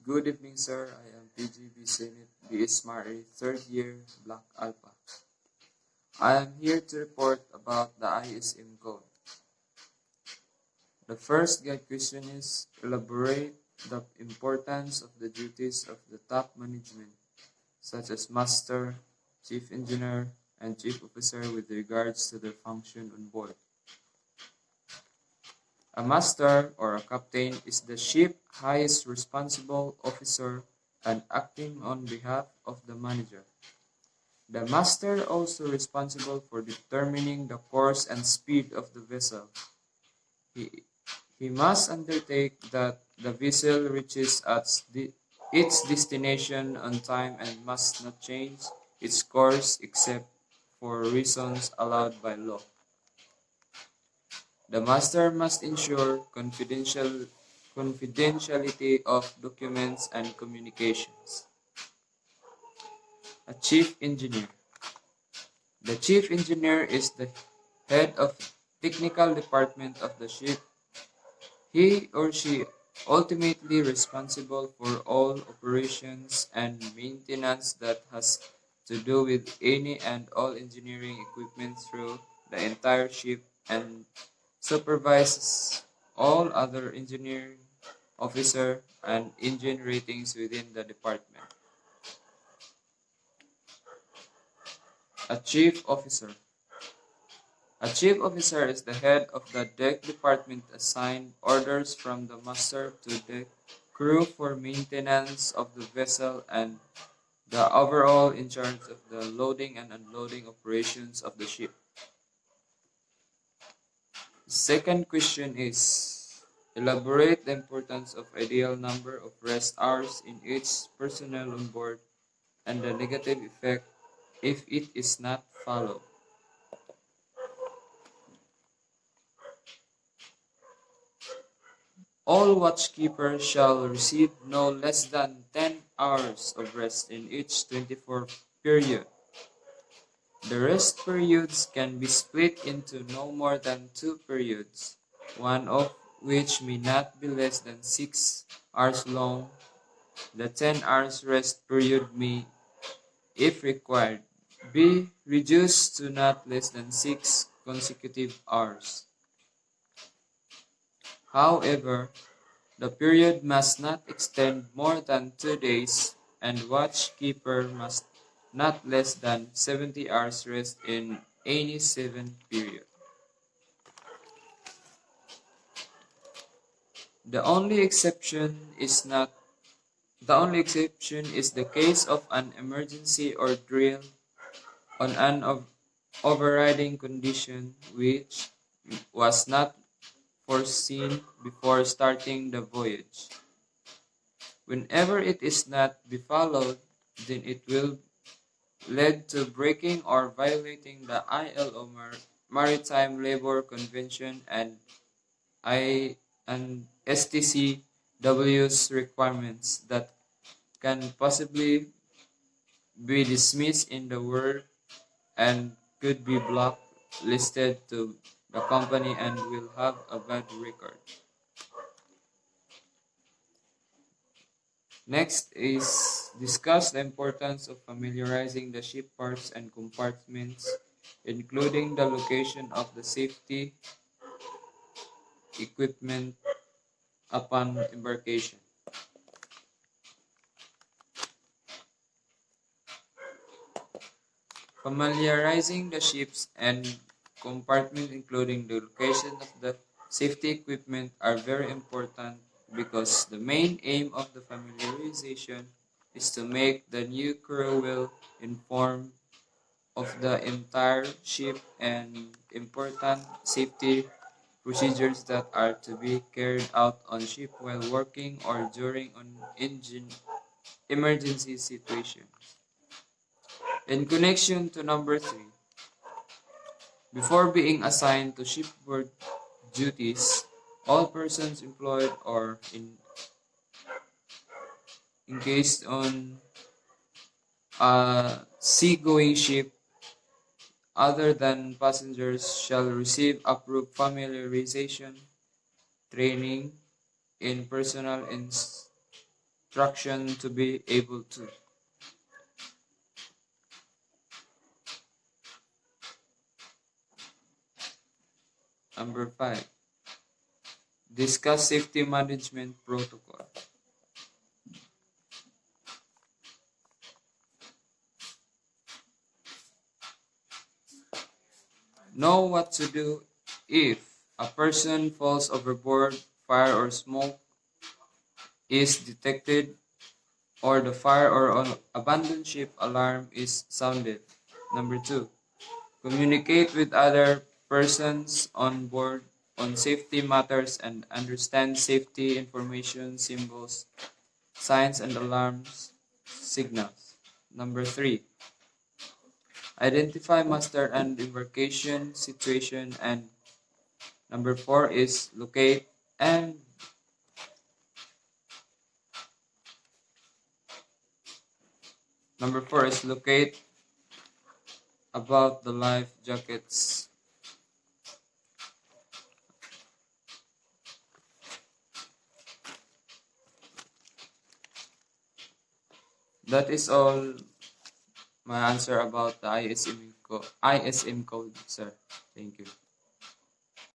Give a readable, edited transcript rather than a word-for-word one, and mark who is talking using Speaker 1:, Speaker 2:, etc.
Speaker 1: Good evening, sir. I am PGB Senate BS Mari, third year, Black Alpha. I am here to report about the Ism Code. The first guide question is elaborate the importance of the duties of the top management, such as master, chief engineer, and chief officer with regards to their function on board. A master or a captain is the ship's highest responsible officer and acting on behalf of the manager. The master also responsible for determining the course and speed of the vessel. He must undertake that the vessel reaches its destination on time and must not change its course except for reasons allowed by law. The master must ensure confidentiality of documents and communications. A chief engineer. The chief engineer is the head of technical department of the ship. He or she ultimately responsible for all operations and maintenance that has to do with any and all engineering equipment through the entire ship and supervises all other engineering officer and engine ratings within the department. A chief officer. A chief officer is the head of the deck department assigned orders from the master to the crew for maintenance of the vessel and the overall in charge of the loading and unloading operations of the ship. Second question is elaborate the importance of ideal number of rest hours in each personnel on board and the negative effect if it is not followed. All watchkeepers shall receive no less than 10 hours of rest in each 24 period. The rest periods can be split into no more than 2 periods, one of which may not be less than 6 hours long. The 10 hours rest period may, if required, be reduced to not less than 6 consecutive hours. However, the period must not extend more than 2 days, and watchkeeper must not less than 70 hours rest in any 7 period. The only exception is the case of an emergency or drill on an overriding condition which was not foreseen before starting the voyage. Whenever it is not be followed, then it will lead to breaking or violating the ILO Maritime Labor Convention and STCW's requirements that can possibly be dismissed in the work and could be blacklisted to the company and will have a bad record. Next is discuss the importance of familiarizing the ship parts and compartments, including the location of the safety equipment upon embarkation. Familiarizing the ships and compartment, including the location of the safety equipment, are very important because the main aim of the familiarization is to make the new crew well informed of the entire ship and important safety procedures that are to be carried out on ship while working or during an engine emergency situation. In connection to number 3, before being assigned to shipboard duties, all persons employed or engaged on a seagoing ship other than passengers shall receive approved familiarization training in personal instruction to be able to. Number 5. Discuss safety management protocol. Know what to do if a person falls overboard, fire or smoke is detected, or the fire or abandoned ship alarm is sounded. Number 2. Communicate with other persons on board on safety matters and understand safety information, symbols, signs, and alarms signals. Number 3. Identify master and embarkation situation. And number 4 is and locate about the life jackets. That is all my answer about the ISM code, sir. Thank you.